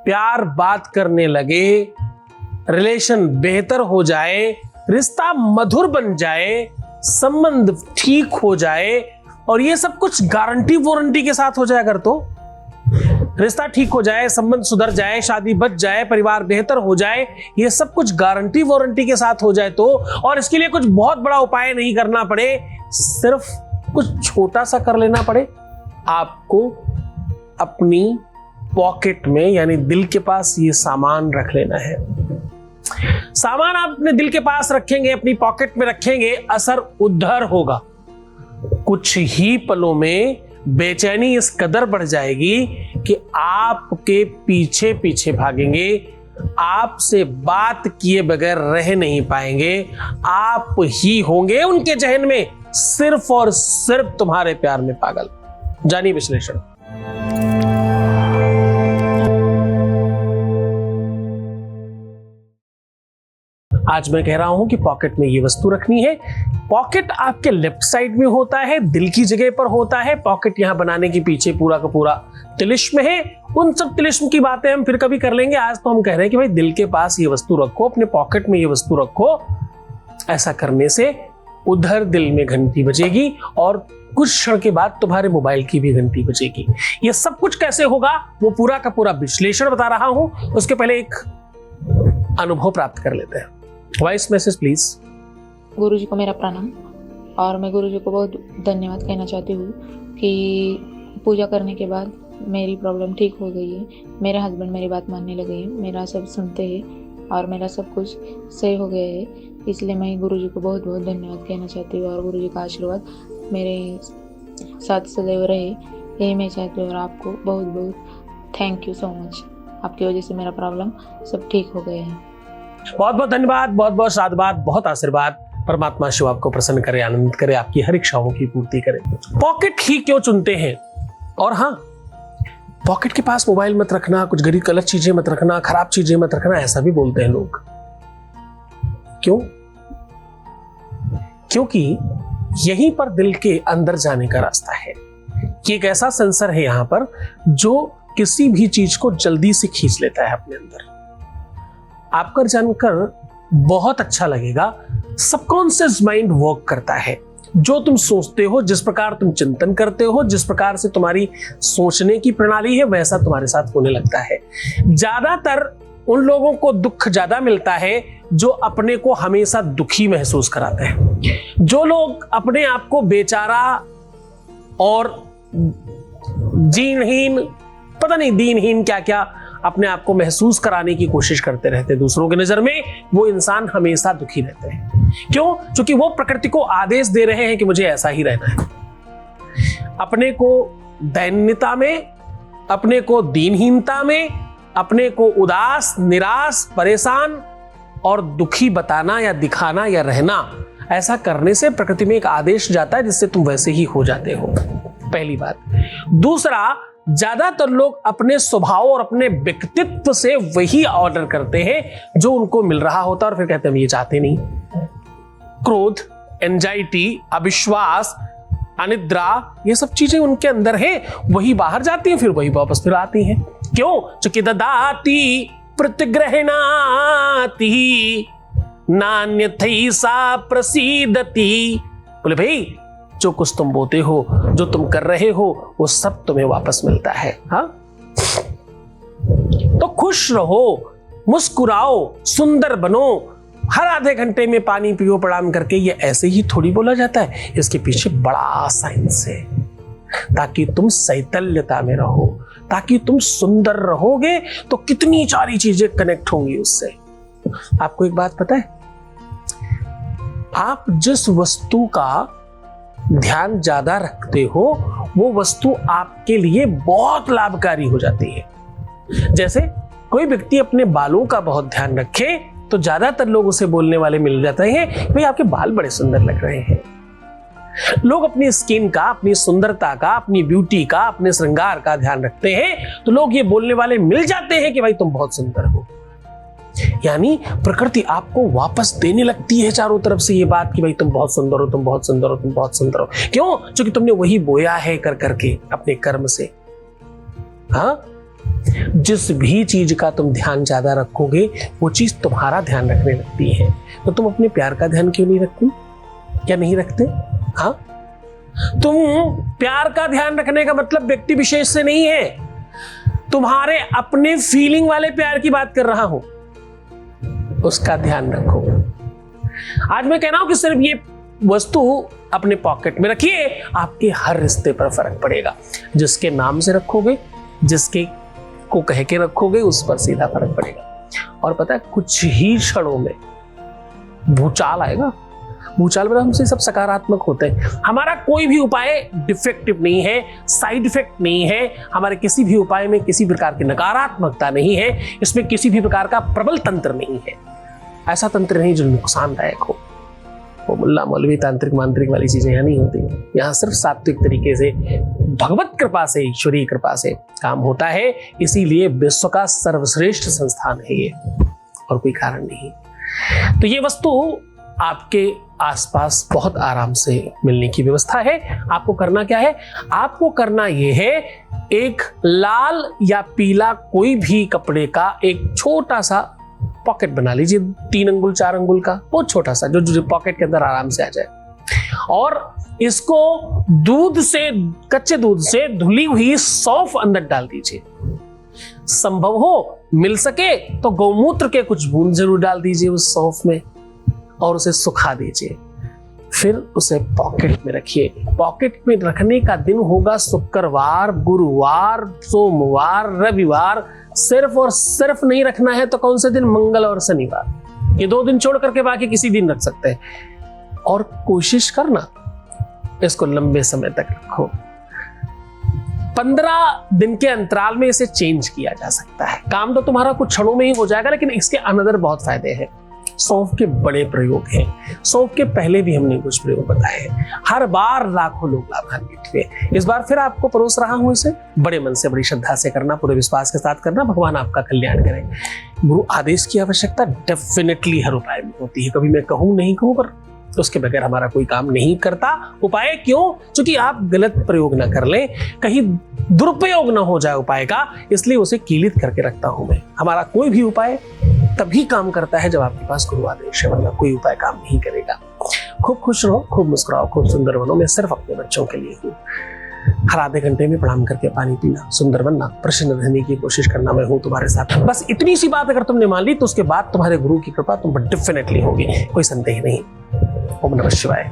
प्यार बात करने लगे, रिलेशन बेहतर हो जाए, रिश्ता मधुर बन जाए, संबंध ठीक हो जाए, और ये सब कुछ गारंटी वारंटी के साथ हो जाए। अगर तो रिश्ता ठीक हो जाए, संबंध सुधर जाए, शादी बच जाए, परिवार बेहतर हो जाए, ये सब कुछ गारंटी वारंटी के साथ हो जाए तो, और इसके लिए कुछ बहुत बड़ा उपाय नहीं करना पड़े, सिर्फ कुछ छोटा सा कर लेना पड़े। आपको अपनी पॉकेट में यानी दिल के पास ये सामान रख लेना है। सामान आप अपने दिल के पास रखेंगे, अपनी पॉकेट में रखेंगे, असर उधर होगा। कुछ ही पलों में बेचैनी इस कदर बढ़ जाएगी कि आपके पीछे पीछे भागेंगे, आपसे बात किए बगैर रह नहीं पाएंगे, आप ही होंगे उनके जहन में सिर्फ और सिर्फ तुम्हारे प्यार में पागल। जानिए विश्लेषण। आज मैं कह रहा हूं कि पॉकेट में ये वस्तु रखनी है। पॉकेट आपके लेफ्ट साइड में होता है, दिल की जगह पर होता है। पॉकेट यहां बनाने के पीछे पूरा का पूरा तिलिस्म है। उन सब तिलिस्म की बातें हम फिर कभी कर लेंगे। आज तो हम कह रहे हैं कि भाई दिल के पास ये वस्तु रखो, अपने पॉकेट में ये वस्तु रखो। ऐसा करने से उधर दिल में घंटी बजेगी और कुछ क्षण के बाद तुम्हारे मोबाइल की भी घंटी बजेगी। ये सब कुछ कैसे होगा वो पूरा का पूरा विश्लेषण बता रहा हूं। उसके पहले एक अनुभव प्राप्त कर लेते हैं। Voice message please. गुरुजी को मेरा प्रणाम, और मैं गुरुजी को बहुत धन्यवाद कहना चाहती हूँ कि पूजा करने के बाद मेरी प्रॉब्लम ठीक हो गई है। मेरे हस्बैंड मेरी बात मानने लगे हैं, मेरा सब सुनते हैं और मेरा सब कुछ सही हो गया है। इसलिए मैं गुरुजी को बहुत बहुत धन्यवाद कहना चाहती हूँ और गुरुजी का आशीर्वाद मेरे साथ सदैव रहे, यही मैं चाहती हूँ। और आपको बहुत बहुत थैंक यू सो मच। आपकी वजह से मेरा प्रॉब्लम सब ठीक हो गया है। बहुत बहुत धन्यवाद, बहुत बहुत साधुवाद, बहुत आशीर्वाद। परमात्मा शिव आपको प्रसन्न करे, आनंदित करे, आपकी हर इच्छाओं की पूर्ति करे। पॉकेट ही क्यों चुनते हैं? और हाँ, पॉकेट के पास मोबाइल मत रखना, कुछ गलत चीजें मत रखना, खराब चीजें मत रखना, ऐसा भी बोलते हैं लोग। क्यों? क्योंकि यहीं पर दिल के अंदर जाने का रास्ता है कि एक ऐसा सेंसर है यहां पर जो किसी भी चीज को जल्दी से खींच लेता है अपने अंदर। आपको जानकर बहुत अच्छा लगेगा, सबकॉन्शियस माइंड वर्क करता है। जो तुम सोचते हो, जिस प्रकार तुम चिंतन करते हो, जिस प्रकार से तुम्हारी सोचने की प्रणाली है, वैसा तुम्हारे साथ होने लगता है। ज्यादातर उन लोगों को दुख ज्यादा मिलता है जो अपने को हमेशा दुखी महसूस कराते हैं। जो लोग अपने आप को बेचारा और दीनहीन, पता नहीं दीनहीन क्या क्या अपने आप को महसूस कराने की कोशिश करते रहते हैं दूसरों की नजर में, वो इंसान हमेशा दुखी रहते हैं। क्यों? क्योंकि वो प्रकृति को आदेश दे रहे हैं कि मुझे ऐसा ही रहना है। अपने को दैन्यता में, अपने को दीनहीनता में, अपने को उदास, निराश, परेशान और दुखी बताना या दिखाना या रहना, ऐसा करने से प्रकृति में एक आदेश जाता है जिससे तुम वैसे ही हो जाते हो। पहली बात। दूसरा, ज्यादातर लोग अपने स्वभाव और अपने व्यक्तित्व से वही ऑर्डर करते हैं जो उनको मिल रहा होता है और फिर कहते हैं हम ये चाहते नहीं। क्रोध, एंजाइटी, अविश्वास, अनिद्रा, ये सब चीजें उनके अंदर है, वही बाहर जाती हैं, फिर वही वापस फिर आती हैं। क्यों? चूंकि ददाति प्रतिग्रहणाति नान्यथैसा प्रसीदति। बोले भाई, जो कुछ तुम बोते हो, जो तुम कर रहे हो, वो सब तुम्हें वापस मिलता है। हाँ, तो खुश रहो, मुस्कुराओ, सुंदर बनो। हर आधे घंटे में पानी पियो प्रणाम करके, ये ऐसे ही थोड़ी बोला जाता है। इसके पीछे बड़ा साइंस है, ताकि तुम चैतन्यता में रहो, ताकि तुम सुंदर रहोगे तो कितनी सारी चीजें कनेक्ट होंगी उससे। आपको एक बात पता है, आप जिस वस्तु का ध्यान ज्यादा रखते हो, वो वस्तु आपके लिए बहुत लाभकारी हो जाती है। जैसे कोई व्यक्ति अपने बालों का बहुत ध्यान रखे तो ज्यादातर लोग उसे बोलने वाले मिल जाते हैं, भाई आपके बाल बड़े सुंदर लग रहे हैं। लोग अपनी स्किन का, अपनी सुंदरता का, अपनी ब्यूटी का, अपने श्रृंगार का ध्यान रखते हैं तो लोग ये बोलने वाले मिल जाते हैं कि भाई तुम बहुत सुंदर हो। यानी प्रकृति आपको वापस देने लगती है चारों तरफ से ये बात कि भाई तुम बहुत सुंदर हो, तुम बहुत सुंदर हो, तुम बहुत सुंदर हो। क्यों? क्योंकि तुमने वही बोया है कर करके अपने कर्म से। हाँ, जिस भी चीज का तुम ध्यान ज्यादा रखोगे वो चीज तुम्हारा ध्यान रखने लगती है। तो तुम अपने प्यार का ध्यान क्यों नहीं रखती? क्या नहीं रखते? हाँ, तुम प्यार का ध्यान रखने का मतलब व्यक्ति विशेष से नहीं है, तुम्हारे अपने फीलिंग वाले प्यार की बात कर रहा हूं, उसका ध्यान रखो। आज मैं कह रहा हूं कि सिर्फ ये वस्तु अपने पॉकेट में रखिए, आपके हर रिश्ते पर फर्क पड़ेगा। जिसके नाम से रखोगे, जिसके को कह के रखोगे, उस पर सीधा फर्क पड़ेगा। और पता है, कुछ ही क्षणों में भूचाल आएगा। भूचाल में हमसे सब सकारात्मक होते हैं। हमारा कोई भी उपाय डिफेक्टिव नहीं है, साइड इफेक्ट नहीं है, हमारे किसी भी उपाय में किसी प्रकार की नकारात्मकता नहीं है, इसमें किसी भी प्रकार का प्रबल तंत्र नहीं है। ऐसा तंत्र नहीं जो नुकसानदायक हो। वो मुल्ला मौलवी तांत्रिक मांत्रिक वाली चीजें यहाँ नहीं होती। यहाँ सिर्फ सात्विक तरीके से भगवत कृपा से, ईश्वरीय कृपा से काम होता है। इसीलिए विश्व का सर्वश्रेष्ठ संस्थान है ये, और कोई कारण नहीं। तो ये वस्तु आपके आसपास बहुत आराम से मिलने की व्यवस्था है। आपको करना क्या है? आपको करना यह है, एक लाल या पीला कोई भी कपड़े का एक छोटा सा पॉकेट बना लीजिए, 3 अंगुल 4 अंगुल का, बहुत छोटा सा, जो पॉकेट के अंदर आराम से आ जाए। और इसको दूध से, कच्चे दूध से धुली हुई सौंफ अंदर डाल दीजिए। संभव हो, मिल सके तो गौमूत्र के कुछ बूंद जरूर डाल दीजिए उस सौंफ में, और उसे सुखा दीजिए। फिर उसे पॉकेट में रखिए। पॉकेट में रखने का दिन होगा शुक्रवार, गुरुवार, सोमवार, रविवार। सिर्फ और सिर्फ नहीं रखना है तो कौन से दिन? मंगल और शनिवार। ये 2 दिन छोड़ करके बाकी किसी दिन रख सकते हैं। और कोशिश करना इसको लंबे समय तक रखो। 15 दिन के अंतराल में इसे चेंज किया जा सकता है। काम तो तुम्हारा कुछ क्षणों में ही हो जाएगा, लेकिन इसके अनदर बहुत फायदे हैं। सौंफ के बड़े प्रयोग हैं। सौंफ के पहले भी हमने कुछ प्रयोग बताए हैं। हर बार लाखों लोग लाभान्वित हुए। इस बार फिर आपको परोस रहा हूं इसे। बड़े मन से, बड़ी श्रद्धा से करना, पूरे विश्वास के साथ करना। भगवान आपका कल्याण करें। गुरु आदेश की आवश्यकता डेफिनेटली हर उपाय में होती है। कभी मैं कहूं नहीं कहूं, पर उसके बगैर हमारा कोई काम नहीं करता। उपाय क्यों? क्योंकि आप गलत प्रयोग ना कर लें, कहीं दुरुपयोग ना हो जाए उपाय का, इसलिए उसे कीलित करके रखता हूं मैं। हमारा कोई भी उपाय तभी काम करता है जब आपके पास गुरु आदेश है, वरना कोई उपाय काम नहीं करेगा। खूब खुश रहो, खूब मुस्कुराओ, खूब सुंदर बनो। मैं सिर्फ अपने बच्चों के लिए हूँ। हर आधे घंटे में प्रणाम करके पानी पीना, सुंदर बनना, प्रसन्न रहने की कोशिश करना, मैं हूं तुम्हारे साथ। बस इतनी सी बात अगर तुमने मान ली तो उसके बाद तुम्हारे गुरु की कृपा तुम पर डेफिनेटली होगी, कोई संदेह नहीं। ओम नमः शिवाय।